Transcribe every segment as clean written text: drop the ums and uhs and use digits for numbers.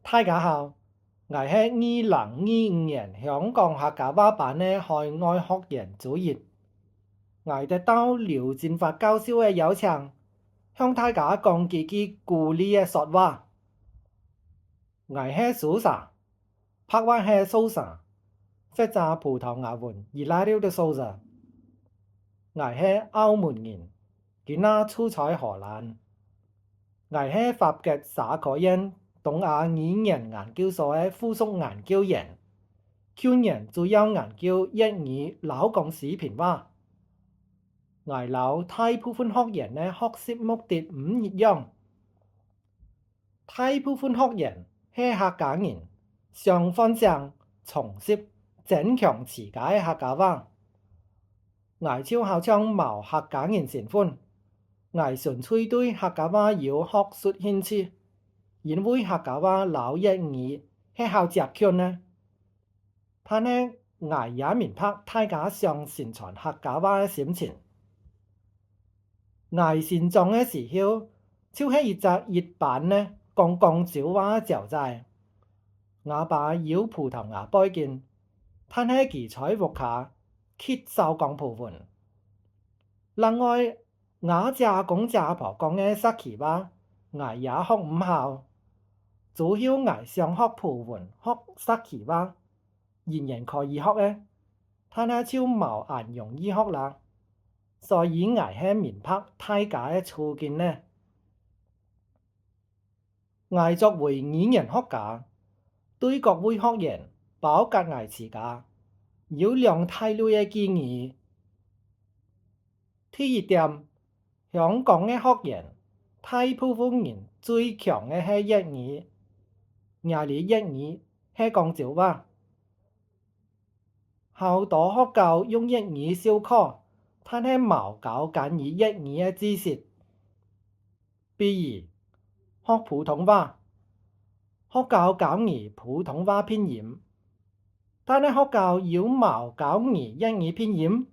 大家好，我係2025年香港客家話班嘅海外學員主任，我得到劉進發教授嘅邀請，向大家講幾句鼓勵嘅說話。我係蘇莎，拍話係蘇莎，識講葡萄牙文206的蘇莎。我係澳門人，今日出在荷蘭。我係法國社科院東亞語言研究所嘅附屬研究員，去年主要研究粵語老講視頻話。我哋大部分學員嘅學習目的唔一樣，大部分學員係客家人，想分享重拾增強自家嘅客家話。我就好像冇客家人身份，我純粹對客家話有學術興趣，因為客家話老粵語係好接近呢。但係我也明白大家想宣傳客家話嘅心情。我成長嘅時候，就係一隻一班呢講廣州話嘅小仔。我爸有葡萄牙背景，但係佢在屋企缺少講葡文。另外，我家公家婆講嘅沙琪話，我也學唔好。主要我想學葡文、學沙琪話，仍然可以學嘅，但係就冇咁容易學啦。所以我係明白大家嘅處境呢。我作為語言學家，對各位學員，包括我自家，有兩大類嘅建議。第一點，香港嘅學員，大部分人最強嘅係粵語，而你粵語係廣州話。好多學校用粵語授課，但係冇教簡易粵語嘅知識。比如學普通話，學校教你普通話拼音，但係學校有冇教你粵語拼音？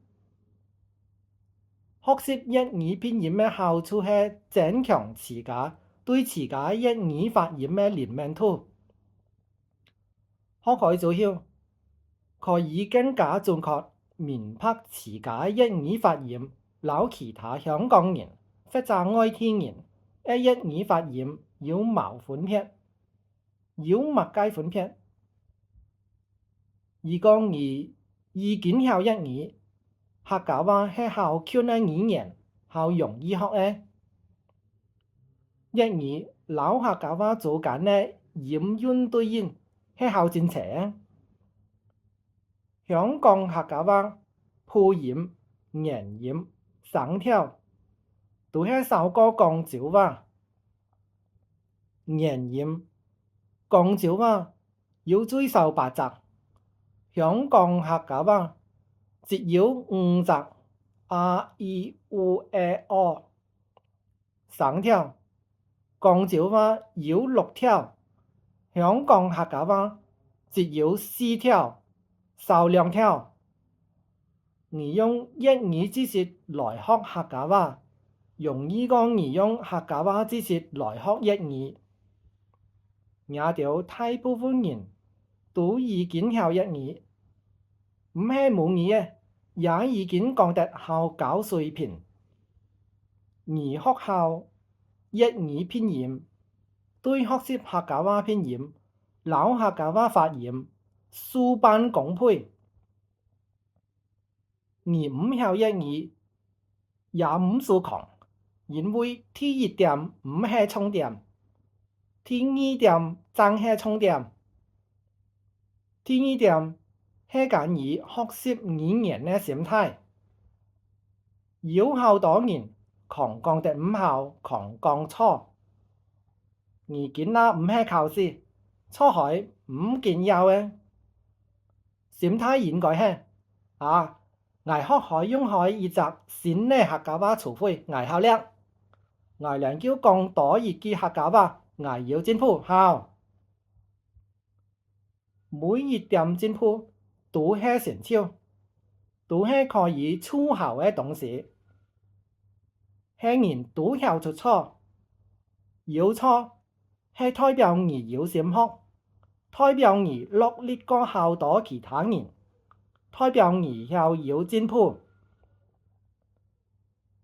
學習粵語拼音嘅好處係增強自家對自家粵語發音嘅靈敏度。學會之後，可以更加準確明白自家粵語發音，與其他香港人或者外地人嘅粵語發音有冇分別，有乜嘢分別？如果你已經曉粵語，客家話係好強嘅語言，好容易學嘅。粵語老客家話之間嘅音韻對應係好正常嘅。香港客家話破音、連音、聲調都係少過廣州話。連音，廣州話有最少8隻，香港客家話只有5隻。啊、E、U、A、O。聲調，廣州話有6條，香港客家話只有4條，少2條。你用粵語知識來學客家話，容易過你用客家話知識來學粵語。也就大部分人都已經曉粵語，唔係母語嘅，也已經講得好高水平。而學校粵語拼音，對學習客家話拼音、老客家話發音事半功倍。而唔曉粵語也唔受控，因為第一點唔係重點，第二點正係重點。第二點係關於學習語言嘅心態。有好多人狂講得唔好，狂講錯。而今日唔係考試，錯係唔緊要嘅。心態應該係我學可以用開一隻新嘅客家話詞彙，我好叻。我能夠講多一句客家話，我要進步好。每一點進步都係成就，都係可以出效嘅東西。係人都曉出錯，有錯係代表你有心學，代表你落力過好多其他人，代表你有進步。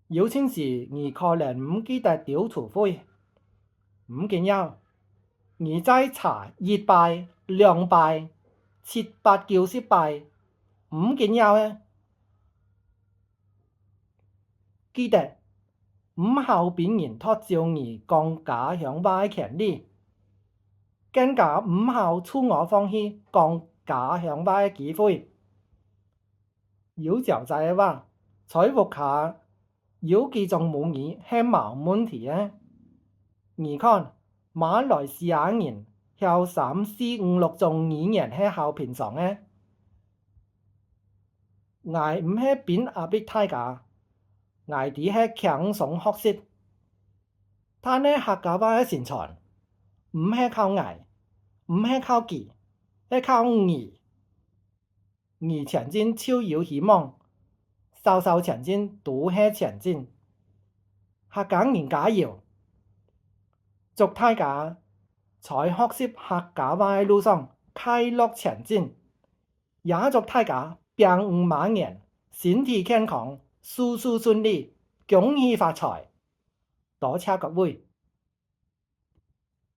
有陣時你可能唔記得丟除灰，唔緊要，你再查1擺、2擺、7、8、9、10擺，唔緊要嘅。記得唔好俾人拖走你講家鄉話嘅權利，更加唔好自我放棄講家鄉話嘅機會。有條仔嘅話，在屋下有幾種母語係冇問題嘅。你看馬來西亞人有3、4、5、6種語言係好平常嘅。我唔係變壓迫大家，我哋係輕鬆學習。但係客家話嘅宣傳唔係靠我，唔係靠佢，係靠你。你前進就有希望，稍稍前進都係前進。客家人加油！祝大家在學習客家話嘅路上快樂前進，也祝大家平安晚年，身體健康，事事順利，恭喜發財！多謝各位。